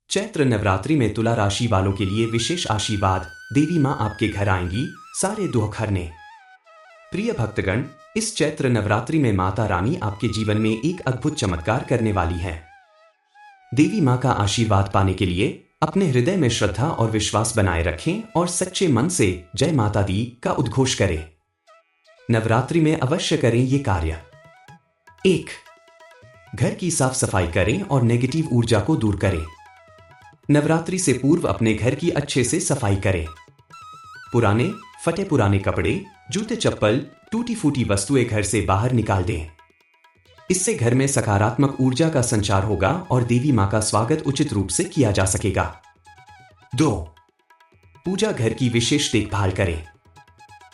चैत्र नवरात्रि में तुला राशि वालों के लिए विशेष आशीर्वाद। देवी मां आपके घर आएंगी सारे दुख हरने। प्रिय भक्तगण, इस चैत्र नवरात्रि में माता रानी आपके जीवन में एक अद्भुत चमत्कार करने वाली है। देवी मां का आशीर्वाद पाने के लिए अपने हृदय में श्रद्धा और विश्वास बनाए रखें और सच्चे मन से जय माता दी का उद्घोष करें। नवरात्रि में अवश्य करें ये कार्य। 1. घर की साफ सफाई करें और नेगेटिव ऊर्जा को दूर करें। नवरात्रि से पूर्व अपने घर की अच्छे से सफाई करें। पुराने फटे पुराने कपड़े, जूते, चप्पल, टूटी फूटी वस्तुएं घर से बाहर निकाल दें। इससे घर में सकारात्मक ऊर्जा का संचार होगा और देवी मां का स्वागत उचित रूप से किया जा सकेगा। 2. पूजा घर की विशेष देखभाल करें।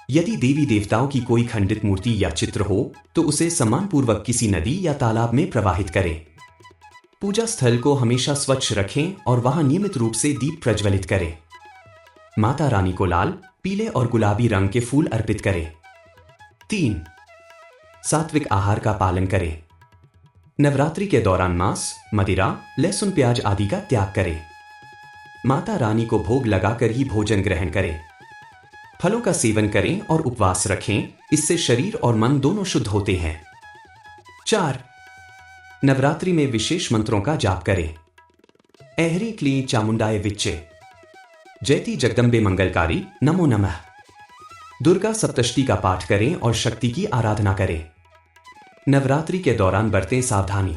यदि देवी देवताओं की कोई खंडित मूर्ति या चित्र हो तो उसे सम्मानपूर्वक किसी नदी या तालाब में प्रवाहित करें। पूजा स्थल को हमेशा स्वच्छ रखें और वहां नियमित रूप से दीप प्रज्वलित करें। माता रानी को लाल, पीले और गुलाबी रंग के फूल अर्पित करें। 3. सात्विक आहार का पालन करें। नवरात्रि के दौरान मांस, मदिरा, लहसुन, प्याज आदि का त्याग करें। माता रानी को भोग लगाकर ही भोजन ग्रहण करें। फलों का सेवन करें और उपवास रखें, इससे शरीर और मन दोनों शुद्ध होते हैं। 4. नवरात्रि में विशेष मंत्रों का जाप करें। ऐहरी क्ली चामुंडाय विच्चे, जयति जगदम्बे मंगलकारी, नमो नमः। दुर्गा सप्तशती का पाठ करें और शक्ति की आराधना करें। नवरात्रि के दौरान बरतें सावधानी।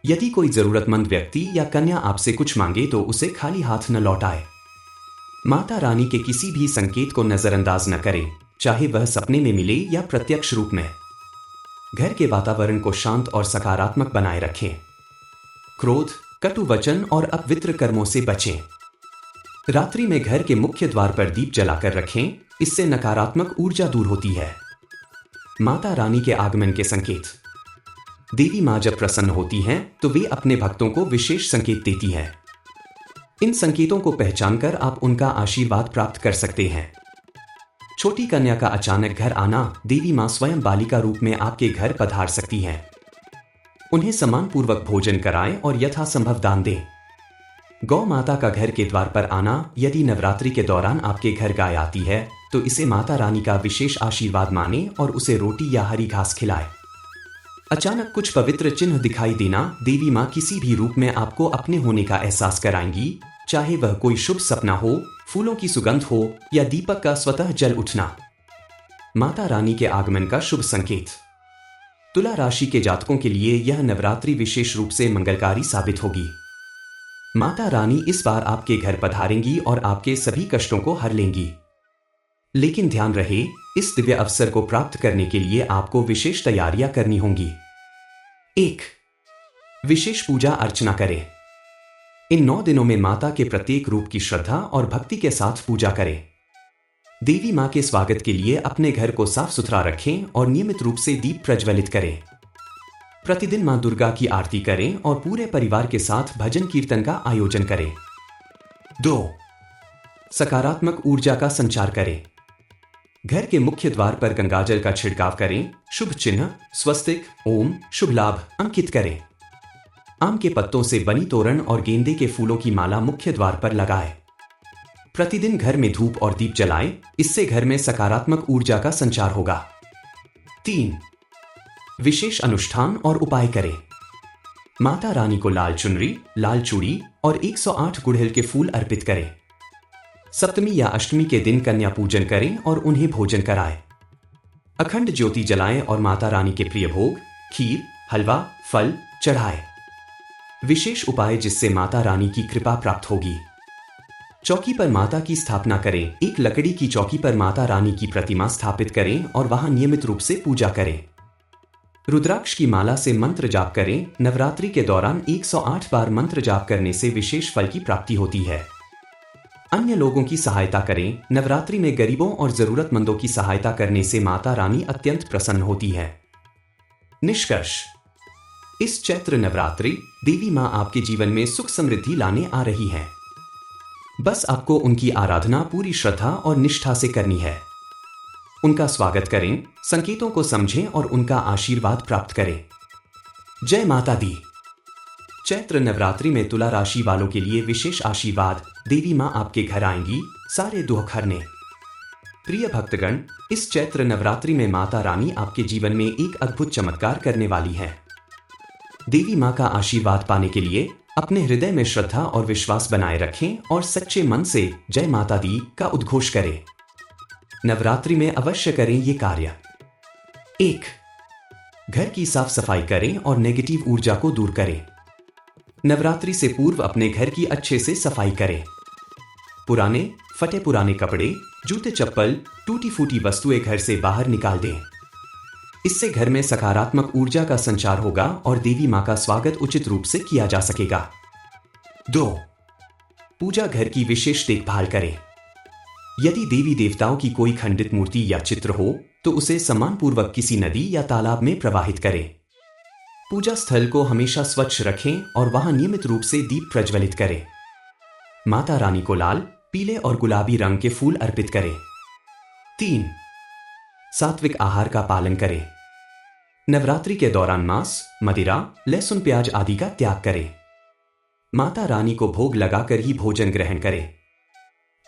यदि कोई जरूरतमंद व्यक्ति या कन्या आपसे कुछ मांगे तो उसे खाली हाथ न लौटाए। माता रानी के किसी भी संकेत को नजरअंदाज न करें, चाहे वह सपने में मिले या प्रत्यक्ष रूप में। घर के वातावरण को शांत और सकारात्मक बनाए रखें। क्रोध, कटु वचन और अपवित्र कर्मों से बचें। रात्रि में घर के मुख्य द्वार पर दीप जलाकर रखें, इससे नकारात्मक ऊर्जा दूर होती है। माता रानी के आगमन के संकेत। देवी मां जब प्रसन्न होती हैं तो वे अपने भक्तों को विशेष संकेत देती हैं। इन संकेतों को पहचानकर आप उनका आशीर्वाद प्राप्त कर सकते हैं। छोटी कन्या का अचानक घर आना। देवी मां स्वयं बालिका रूप में आपके घर पधार सकती हैं। उन्हें सम्मानपूर्वक भोजन कराएं और यथासंभव दान दें। गौ माता का घर के द्वार पर आना। यदि नवरात्रि के दौरान आपके घर गाय आती है तो इसे माता रानी का विशेष आशीर्वाद माने और उसे रोटी या हरी घास खिलाएं। अचानक कुछ पवित्र चिन्ह दिखाई देना। देवी मां किसी भी रूप में आपको अपने होने का एहसास कराएंगी, चाहे वह कोई शुभ सपना हो, फूलों की सुगंध हो या दीपक का स्वतः जल उठना। माता रानी के आगमन का शुभ संकेत। तुला राशि के जातकों के लिए यह नवरात्रि विशेष रूप से मंगलकारी साबित होगी। माता रानी इस बार आपके घर पधारेंगी और आपके सभी कष्टों को हर लेंगी। लेकिन ध्यान रहे, इस दिव्य अवसर को प्राप्त करने के लिए आपको विशेष तैयारियां करनी होंगी। 1. विशेष पूजा अर्चना करें। इन 9 दिनों में माता के प्रत्येक रूप की श्रद्धा और भक्ति के साथ पूजा करें। देवी मां के स्वागत के लिए अपने घर को साफ सुथरा रखें और नियमित रूप से दीप प्रज्वलित करें। प्रतिदिन मां दुर्गा की आरती करें और पूरे परिवार के साथ भजन कीर्तन का आयोजन करें। 2. सकारात्मक ऊर्जा का संचार करें। घर के मुख्य द्वार पर गंगाजल का छिड़काव करें। शुभ चिन्ह स्वस्तिक, ओम, शुभ लाभ अंकित करें। आम के पत्तों से बनी तोरण और गेंदे के फूलों की माला मुख्य द्वार पर लगाएं। प्रतिदिन घर में धूप और दीप जलाएं, इससे घर में सकारात्मक ऊर्जा का संचार होगा। 3. विशेष अनुष्ठान और उपाय करें। माता रानी को लाल चुनरी, लाल चूड़ी और 108 गुड़हल के फूल अर्पित करें। सप्तमी या अष्टमी के दिन कन्या पूजन करें और उन्हें भोजन कराएं। अखंड ज्योति जलाएं और माता रानी के प्रिय भोग, खीर, हलवा, फल चढ़ाएं। विशेष उपाय जिससे माता रानी की कृपा प्राप्त होगी। चौकी पर माता की स्थापना करें। एक लकड़ी की चौकी पर माता रानी की प्रतिमा स्थापित करें और वहां नियमित रूप से पूजा करें। रुद्राक्ष की माला से मंत्र जाप करें। नवरात्रि के दौरान 108 बार मंत्र जाप करने से विशेष फल की प्राप्ति होती है। अन्य लोगों की सहायता करें। नवरात्रि में गरीबों और जरूरतमंदों की सहायता करने से माता रानी अत्यंत प्रसन्न होती है। निष्कर्ष, इस चैत्र नवरात्रि देवी मां आपके जीवन में सुख समृद्धि लाने आ रही है। बस आपको उनकी आराधना पूरी श्रद्धा और निष्ठा से करनी है। उनका स्वागत करें, संकेतों को समझें और उनका आशीर्वाद प्राप्त करें। जय माता दी। चैत्र नवरात्रि में तुला राशि वालों के लिए विशेष आशीर्वाद, देवी माँ आपके घर आएंगी सारे दुख हरने। प्रिय भक्तगण, इस चैत्र नवरात्रि में माता रानी आपके जीवन में एक अद्भुत चमत्कार करने वाली है। देवी माँ का आशीर्वाद पाने के लिए अपने हृदय में श्रद्धा और विश्वास बनाए रखें और सच्चे मन से जय माता दी का उद्घोष करें। नवरात्रि में अवश्य करें ये कार्य। 1. घर की साफ सफाई करें और नेगेटिव ऊर्जा को दूर करें। नवरात्रि से पूर्व अपने घर की अच्छे से सफाई करें। पुराने फटे पुराने कपड़े, जूते चप्पल, टूटी फूटी वस्तुएं घर से बाहर निकाल दें। इससे घर में सकारात्मक ऊर्जा का संचार होगा और देवी मां का स्वागत उचित रूप से किया जा सकेगा। 2. पूजा घर की विशेष देखभाल करें। यदि देवी देवताओं की कोई खंडित मूर्ति या चित्र हो तो उसे सम्मानपूर्वक किसी नदी या तालाब में प्रवाहित करें। पूजा स्थल को हमेशा स्वच्छ रखें और वहां नियमित रूप से दीप प्रज्वलित करें। माता रानी को लाल, पीले और गुलाबी रंग के फूल अर्पित करें। 3. सात्विक आहार का पालन करें। नवरात्रि के दौरान मांस, मदिरा, लहसुन प्याज आदि का त्याग करें। माता रानी को भोग लगाकर ही भोजन ग्रहण करें।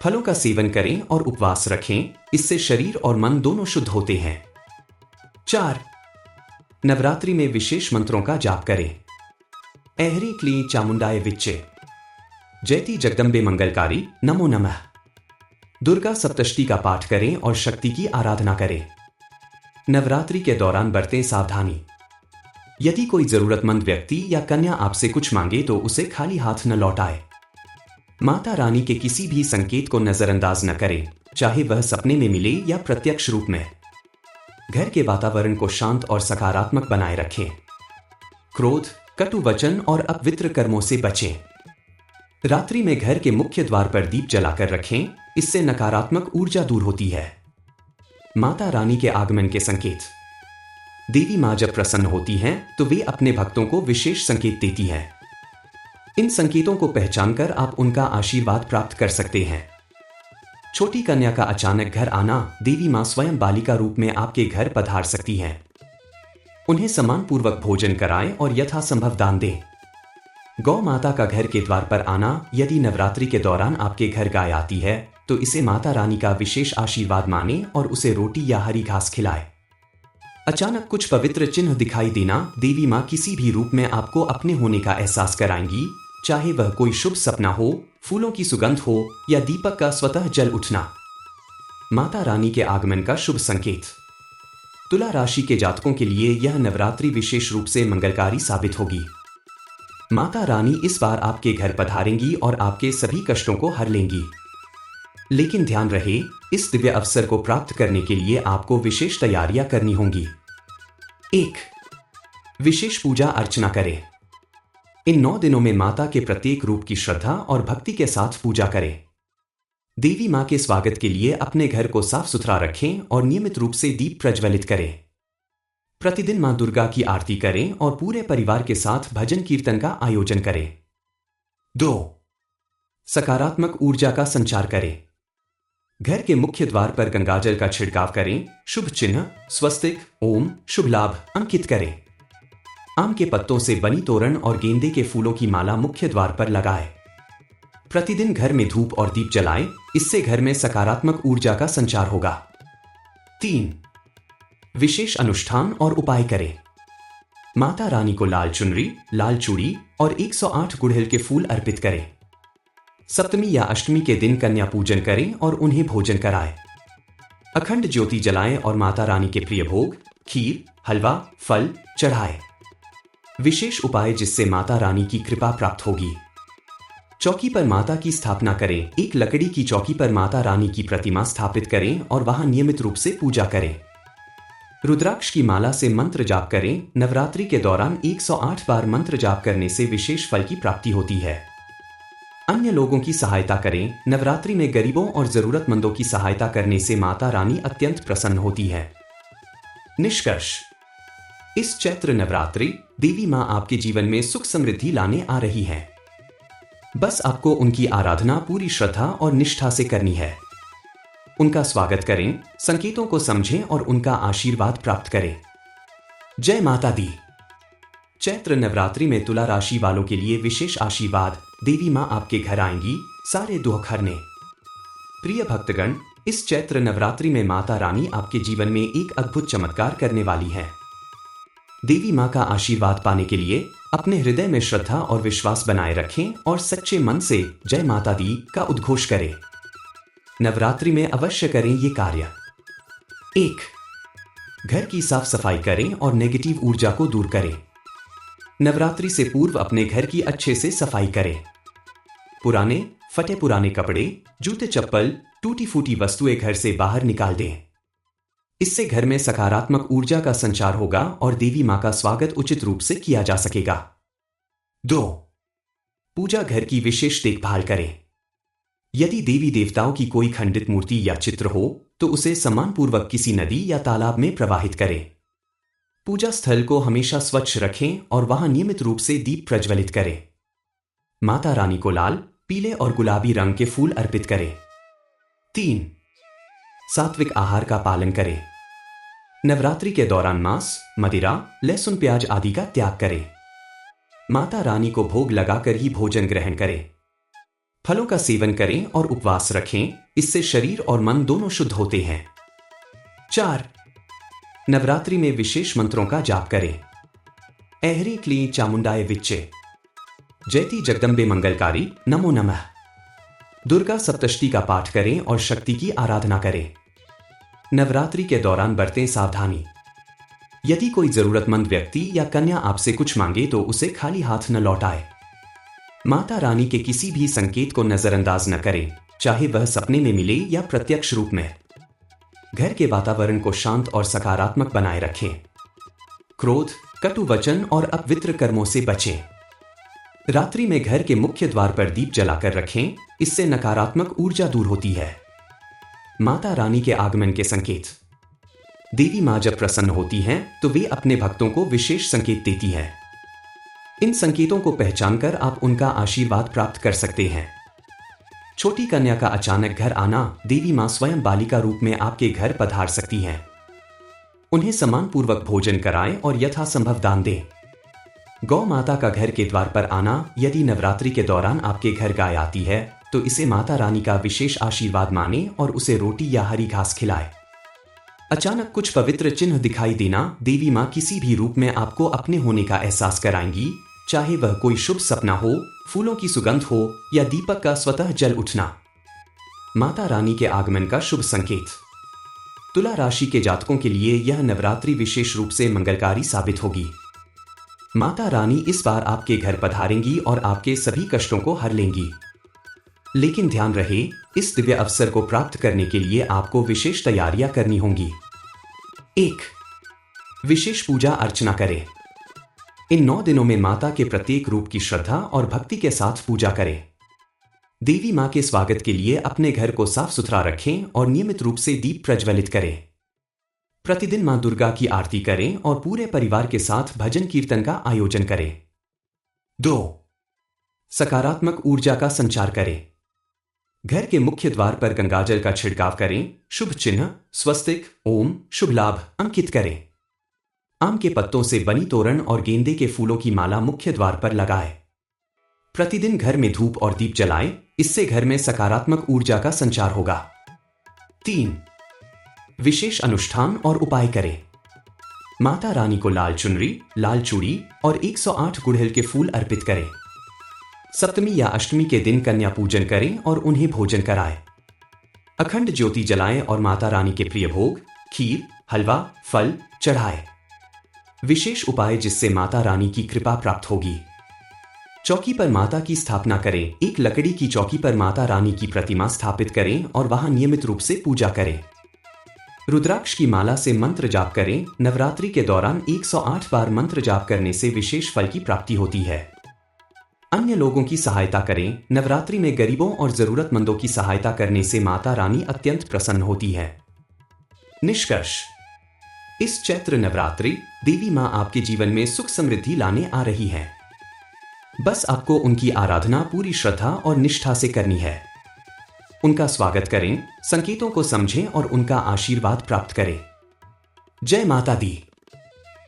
फलों का सेवन करें और उपवास रखें, इससे शरीर और मन दोनों शुद्ध होते हैं। 4. नवरात्रि में विशेष मंत्रों का जाप करें। ऐहरी क्ली चामुंडाय विच्चे, जयति जगदम्बे मंगलकारी, नमो नमः। दुर्गा सप्तशती का पाठ करें और शक्ति की आराधना करें। नवरात्रि के दौरान बरतें सावधानी। यदि कोई जरूरतमंद व्यक्ति या कन्या आपसे कुछ मांगे तो उसे खाली हाथ न लौटाए। माता रानी के किसी भी संकेत को नजरअंदाज न करें, चाहे वह सपने में मिले या प्रत्यक्ष रूप में। घर के वातावरण को शांत और सकारात्मक बनाए रखें। क्रोध, कटु वचन और अपवित्र कर्मों से बचें। रात्रि में घर के मुख्य द्वार पर दीप जलाकर रखें, इससे नकारात्मक ऊर्जा दूर होती है। माता रानी के आगमन के संकेत। देवी मां जब प्रसन्न होती हैं तो वे अपने भक्तों को विशेष संकेत देती हैं। इन संकेतों को पहचानकर आप उनका आशीर्वाद प्राप्त कर सकते हैं। छोटी कन्या का अचानक घर आना, देवी मां स्वयं बालिका रूप में आपके घर पधार सकती हैं। उन्हें सम्मानपूर्वक भोजन कराएं और यथासंभव दान दें। गौ माता का घर के द्वार पर आना, यदि नवरात्रि के दौरान आपके घर गाय आती है तो इसे माता रानी का विशेष आशीर्वाद माने और उसे रोटी या हरी घास खिलाए। अचानक कुछ पवित्र चिन्ह दिखाई देना, देवी मां किसी भी रूप में आपको अपने होने का एहसास कराएंगी, चाहे वह कोई शुभ सपना हो, फूलों की सुगंध हो या दीपक का स्वतः जल उठना। माता रानी के आगमन का शुभ संकेत। तुला राशि के जातकों के लिए यह नवरात्रि विशेष रूप से मंगलकारी साबित होगी। माता रानी इस बार आपके घर पधारेंगी और आपके सभी कष्टों को हर लेंगी। लेकिन ध्यान रहे, इस दिव्य अवसर को प्राप्त करने के लिए आपको विशेष तैयारियां करनी होंगी। 1. विशेष पूजा अर्चना करें। इन 9 दिनों में माता के प्रत्येक रूप की श्रद्धा और भक्ति के साथ पूजा करें। देवी मां के स्वागत के लिए अपने घर को साफ सुथरा रखें और नियमित रूप से दीप प्रज्वलित करें। प्रतिदिन मां दुर्गा की आरती करें और पूरे परिवार के साथ भजन कीर्तन का आयोजन करें। 2. सकारात्मक ऊर्जा का संचार करें। घर के मुख्य द्वार पर गंगाजल का छिड़काव करें, शुभ चिन्ह, स्वस्तिक, ओम, शुभ लाभ अंकित करें। आम के पत्तों से बनी तोरण और गेंदे के फूलों की माला मुख्य द्वार पर लगाएं। प्रतिदिन घर में धूप और दीप जलाएं, इससे घर में सकारात्मक ऊर्जा का संचार होगा। 3. विशेष अनुष्ठान और उपाय करें। माता रानी को लाल चुनरी, लाल चूड़ी और 108 गुड़हल के फूल अर्पित करें। सप्तमी या अष्टमी के दिन कन्या पूजन करें और उन्हें भोजन कराएं। अखंड ज्योति जलाएं और माता रानी के प्रिय भोग, खीर, हलवा, फल चढ़ाएं। विशेष उपाय जिससे माता रानी की कृपा प्राप्त होगी। चौकी पर माता की स्थापना करें। एक लकड़ी की चौकी पर माता रानी की प्रतिमा स्थापित करें और वहां नियमित रूप से पूजा करें। रुद्राक्ष की माला से मंत्र जाप करें। नवरात्रि के दौरान 108 बार मंत्र जाप करने से विशेष फल की प्राप्ति होती है। अन्य लोगों की सहायता करें। नवरात्रि में गरीबों और जरूरतमंदों की सहायता करने से माता रानी अत्यंत प्रसन्न होती है। निष्कर्ष, इस चैत्र नवरात्रि देवी मां आपके जीवन में सुख समृद्धि लाने आ रही है। बस आपको उनकी आराधना पूरी श्रद्धा और निष्ठा से करनी है। उनका स्वागत करें, संकेतों को समझें और उनका आशीर्वाद प्राप्त करें। जय माता दी। चैत्र नवरात्रि में तुला राशि वालों के लिए विशेष आशीर्वाद, देवी माँ आपके घर आएंगी सारे दुख हरने। प्रिय भक्तगण, इस चैत्र नवरात्रि में माता रानी आपके जीवन में एक अद्भुत चमत्कार करने वाली है। देवी माँ का आशीर्वाद पाने के लिए अपने हृदय में श्रद्धा और विश्वास बनाए रखें और सच्चे मन से जय माता दी का उद्घोष करें। नवरात्रि में अवश्य करें ये कार्य। 1. घर की साफ सफाई करें और नेगेटिव ऊर्जा को दूर करें। नवरात्रि से पूर्व अपने घर की अच्छे से सफाई करें। पुराने फटे पुराने कपड़े, जूते चप्पल, टूटी फूटी वस्तुएं घर से बाहर निकाल दें। इससे घर में सकारात्मक ऊर्जा का संचार होगा और देवी मां का स्वागत उचित रूप से किया जा सकेगा। 2. पूजा घर की विशेष देखभाल करें। यदि देवी देवताओं की कोई खंडित मूर्ति या चित्र हो तो उसे सम्मानपूर्वक किसी नदी या तालाब में प्रवाहित करें। पूजा स्थल को हमेशा स्वच्छ रखें और वहां नियमित रूप से दीप प्रज्वलित करें। माता रानी को लाल, पीले और गुलाबी रंग के फूल अर्पित करें। 3. सात्विक आहार का पालन करें। नवरात्रि के दौरान मांस, मदिरा, लहसुन प्याज आदि का त्याग करें। माता रानी को भोग लगाकर ही भोजन ग्रहण करें। फलों का सेवन करें और उपवास रखें, इससे शरीर और मन दोनों शुद्ध होते हैं। 4. नवरात्रि में विशेष मंत्रों का जाप करें। ऐहरी क्ली चामुंडाय विच्चे, जयति जगदम्बे मंगलकारी, नमो नमः। दुर्गा सप्तशती का पाठ करें और शक्ति की आराधना करें। नवरात्रि के दौरान बरतें सावधानी। यदि कोई जरूरतमंद व्यक्ति या कन्या आपसे कुछ मांगे तो उसे खाली हाथ न लौटाए। माता रानी के किसी भी संकेत को नजरअंदाज न करें, चाहे वह सपने में मिले या प्रत्यक्ष रूप में। घर के वातावरण को शांत और सकारात्मक बनाए रखें। क्रोध, कटु वचन और अपवित्र कर्मों से बचें। रात्रि में घर के मुख्य द्वार पर दीप जलाकर रखें, इससे नकारात्मक ऊर्जा दूर होती है। माता रानी के आगमन के संकेत। देवी मां जब प्रसन्न होती हैं तो वे अपने भक्तों को विशेष संकेत देती हैं। इन संकेतों को पहचानकर आप उनका आशीर्वाद प्राप्त कर सकते हैं। छोटी कन्या का अचानक घर आना, देवी मां स्वयं बालिका रूप में आपके घर पधार सकती हैं। उन्हें सम्मानपूर्वक भोजन कराएं और यथासंभव दान दें। गौ माता का घर के द्वार पर आना, यदि नवरात्रि के दौरान आपके घर गाय आती है तो इसे माता रानी का विशेष आशीर्वाद माने और उसे रोटी या हरी घास खिलाएं। अचानक कुछ पवित्र चिन्ह दिखाई देना, देवी मां किसी भी रूप में आपको अपने होने का एहसास कराएंगी, चाहे वह कोई शुभ सपना हो, फूलों की सुगंध हो या दीपक का स्वतः जल उठना। माता रानी के आगमन का शुभ संकेत। तुला राशि के जातकों के लिए यह नवरात्रि विशेष रूप से मंगलकारी साबित होगी। माता रानी इस बार आपके घर पधारेंगी और आपके सभी कष्टों को हर लेंगी। लेकिन ध्यान रहे, इस दिव्य अवसर को प्राप्त करने के लिए आपको विशेष तैयारियां करनी होंगी। 1. विशेष पूजा अर्चना करें। इन 9 दिनों में माता के प्रत्येक रूप की श्रद्धा और भक्ति के साथ पूजा करें। देवी मां के स्वागत के लिए अपने घर को साफ सुथरा रखें और नियमित रूप से दीप प्रज्वलित करें। प्रतिदिन मां दुर्गा की आरती करें और पूरे परिवार के साथ भजन कीर्तन का आयोजन करें। 2. सकारात्मक ऊर्जा का संचार करें। घर के मुख्य द्वार पर गंगाजल का छिड़काव करें, शुभ चिन्ह, स्वस्तिक, ओम, शुभ लाभ अंकित करें। आम के पत्तों से बनी तोरण और गेंदे के फूलों की माला मुख्य द्वार पर लगाएं। प्रतिदिन घर में धूप और दीप जलाएं, इससे घर में सकारात्मक ऊर्जा का संचार होगा। 3. विशेष अनुष्ठान और उपाय करें। माता रानी को लाल चुनरी, लाल चूड़ी और 108 गुड़हल के फूल अर्पित करें। सप्तमी या अष्टमी के दिन कन्या पूजन करें और उन्हें भोजन कराएं। अखंड ज्योति जलाएं और माता रानी के प्रिय भोग, खीर, हलवा, फल चढ़ाएं। विशेष उपाय जिससे माता रानी की कृपा प्राप्त होगी। चौकी पर माता की स्थापना करें। एक लकड़ी की चौकी पर माता रानी की प्रतिमा स्थापित करें और वहां नियमित रूप से पूजा करें। रुद्राक्ष की माला से मंत्र जाप करें। नवरात्रि के दौरान 108 बार मंत्र जाप करने से विशेष फल की प्राप्ति होती है। अन्य लोगों की सहायता करें। नवरात्रि में गरीबों और जरूरतमंदों की सहायता करने से माता रानी अत्यंत प्रसन्न होती है। निष्कर्ष, इस चैत्र नवरात्रि देवी मां आपके जीवन में सुख समृद्धि लाने आ रही है। बस आपको उनकी आराधना पूरी श्रद्धा और निष्ठा से करनी है। उनका स्वागत करें, संकेतों को समझें और उनका आशीर्वाद प्राप्त करें। जय माता दी।